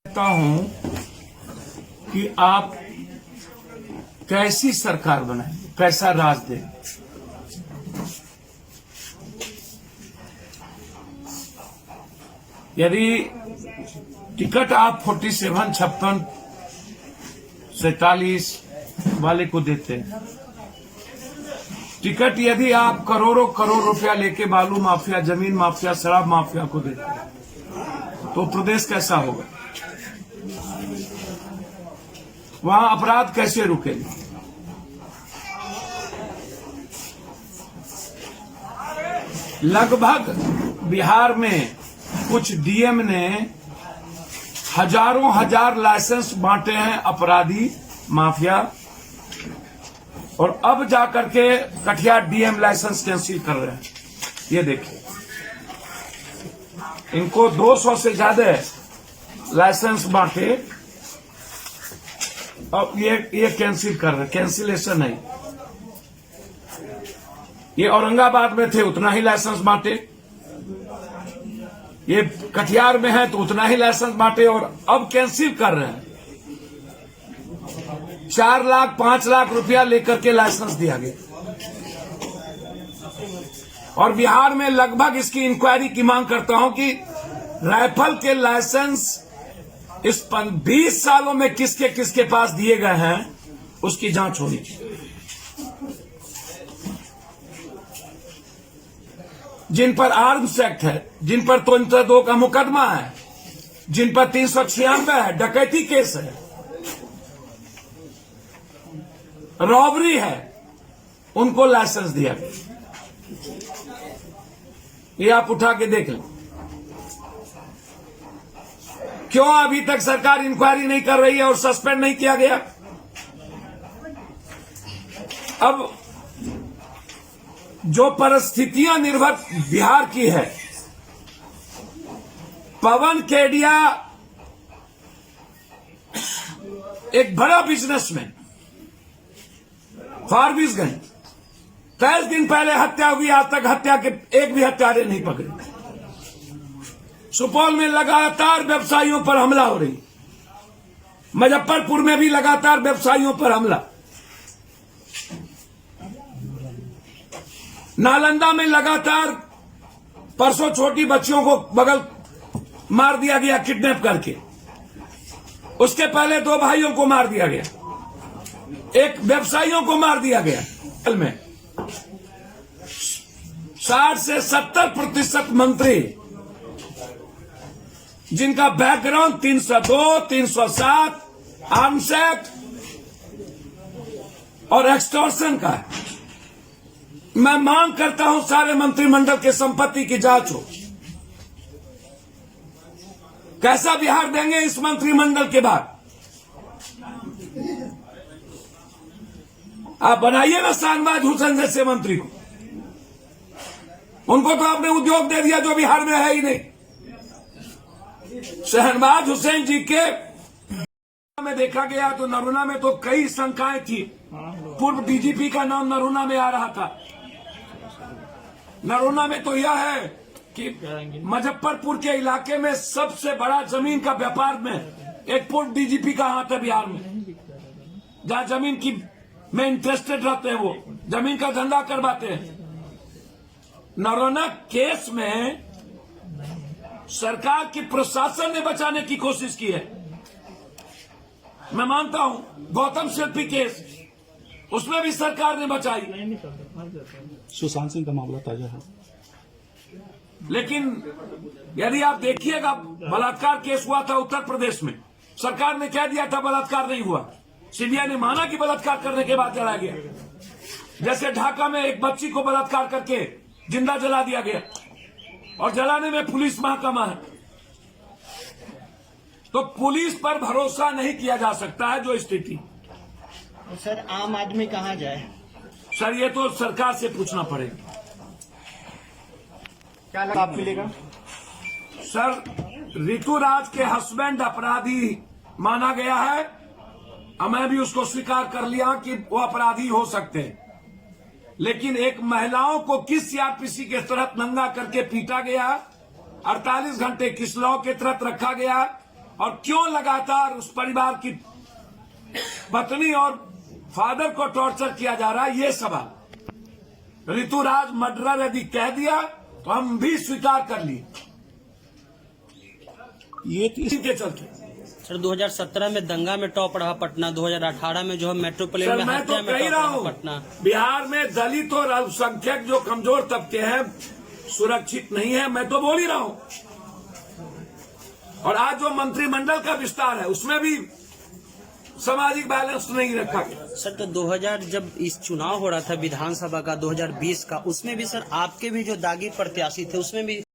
चाहता हूं कि आप कैसी सरकार बनाएं, कैसा राज दें। यदि टिकट आप 47, 56, 47 वाले को देते हैं, टिकट यदि आप करोड़ों करोड़ रुपया लेके बालू माफिया, जमीन माफिया, शराब माफिया को देते हैं, तो प्रदेश कैसा होगा? वहां अपराध कैसे रुकेंगे? लगभग बिहार में कुछ डीएम ने हजारों हजार लाइसेंस बांटे हैं अपराधी माफिया, और अब जाकर के कटिहार डीएम लाइसेंस कैंसिल कर रहे हैं। ये देखिए, इनको 200 से ज्यादा लाइसेंस बांटे अब ये कैंसिल कर रहे हैं। कैंसिलेशन नहीं, ये औरंगाबाद में थे उतना ही लाइसेंस बांटे, ये कटिहार में है तो उतना ही लाइसेंस बांटे, और अब कैंसिल कर रहे हैं। 4 लाख 5 लाख रुपया लेकर के लाइसेंस दिया गया, और बिहार में लगभग इसकी इंक्वायरी की मांग करता हूं कि राइफल के लाइसेंस इस 20 सालों में किसके किसके पास दिए गए हैं, उसकी जांच होनी चाहिए। जिन पर आर्म्स एक्ट है, जिन पर 302 का मुकदमा है, जिन पर 396 है, डकैती केस है, रॉबरी है, उनको लाइसेंस दिया गया। ये आप उठा के देख लें। क्यों अभी तक सरकार इंक्वायरी नहीं कर रही है और सस्पेंड नहीं किया गया? अब जो परिस्थितियां निर्भर बिहार की है, पवन केडिया एक बड़ा बिजनेसमैन, फारबिसगंज 23 दिन पहले हत्या हुई, आज तक हत्या के एक भी हत्यारे नहीं पकड़े। सुपौल में लगातार व्यवसायियों पर हमला हो रही, मुजफ्फरपुर में भी लगातार व्यवसायियों पर हमला, नालंदा में लगातार, परसों छोटी बच्चियों को बगल मार दिया गया किडनैप करके, उसके पहले 2 भाइयों को मार दिया गया, एक व्यवसायियों को मार दिया गया। में 60 से 70% मंत्री जिनका बैकग्राउंड 302, 307 आर्म्स एक्ट और एक्सटॉर्शन का है। मैं मांग करता हूं सारे मंत्रिमंडल के संपत्ति की जांच हो। कैसा बिहार देंगे इस मंत्रिमंडल के बाद? आप बनाइए ना शहनवाज हुसैन जैसे मंत्री को, उनको तो आपने उद्योग दे दिया जो बिहार में है ही नहीं। शहनवाज हुसैन जी के में देखा गया तो नरोना में तो कई शंकाएं थी। पूर्व डीजीपी का नाम नरोना में आ रहा था। नरोना में तो यह है कि मुजफ्फरपुर के इलाके में सबसे बड़ा जमीन का व्यापार में एक पूर्व डीजीपी का हाथ है बिहार में, जहां जमीन की में इंटरेस्टेड रहते हैं, वो जमीन का धंधा करवाते हैं। नरोना केस में सरकार की प्रशासन ने बचाने की कोशिश की है। मैं मानता हूं गौतम शिल्पी केस, उसमें भी सरकार ने बचाई। सुशांत सिंह का मामला ताजा है, लेकिन यदि आप देखिएगा, बलात्कार केस हुआ था उत्तर प्रदेश में, सरकार ने कह दिया था बलात्कार नहीं हुआ, सीबीआई ने माना कि बलात्कार करने के बाद जलाया गया। जैसे ढाका में एक बच्ची को बलात्कार करके जिंदा जला दिया गया, और जलाने में पुलिस महकमा है। तो पुलिस पर भरोसा नहीं किया जा सकता है जो स्थिति। सर, आम आदमी कहां जाए? सर, ये तो सरकार से पूछना पड़ेगा। क्या लाभ मिलेगा? सर, ऋतुराज के हस्बैंड अपराधी माना गया है, और मैं भी उसको स्वीकार कर लिया कि वो अपराधी हो सकते हैं, लेकिन एक महिलाओं को किस सीआरपीसी के तहत नंगा करके पीटा गया, 48 घंटे किस लॉ के तहत रखा गया, और क्यों लगातार उस परिवार की पत्नी और फादर को टॉर्चर किया जा रहा है, ये सवाल। ऋतुराज मर्डरर यदि कह दिया तो हम भी स्वीकार कर लिए, ये तो इसी के चलते। सर 2017 में दंगा में टॉप रहा पटना, 2018 में जो है मेट्रोपोलिटन सर में मैं तो हत्या में कह ही टॉप रहा रहा हूँ, पटना। बिहार में दलित और अल्पसंख्यक जो कमजोर तबके हैं सुरक्षित नहीं है, मैं तो बोल ही रहा हूँ। और आज जो मंत्रिमंडल का विस्तार है उसमें भी सामाजिक बैलेंस नहीं रखा गया। सर तो 2000 जब इस चुनाव हो रहा था विधानसभा का 2020 का, उसमें भी सर आपके भी जो दागी प्रत्याशी थे उसमें भी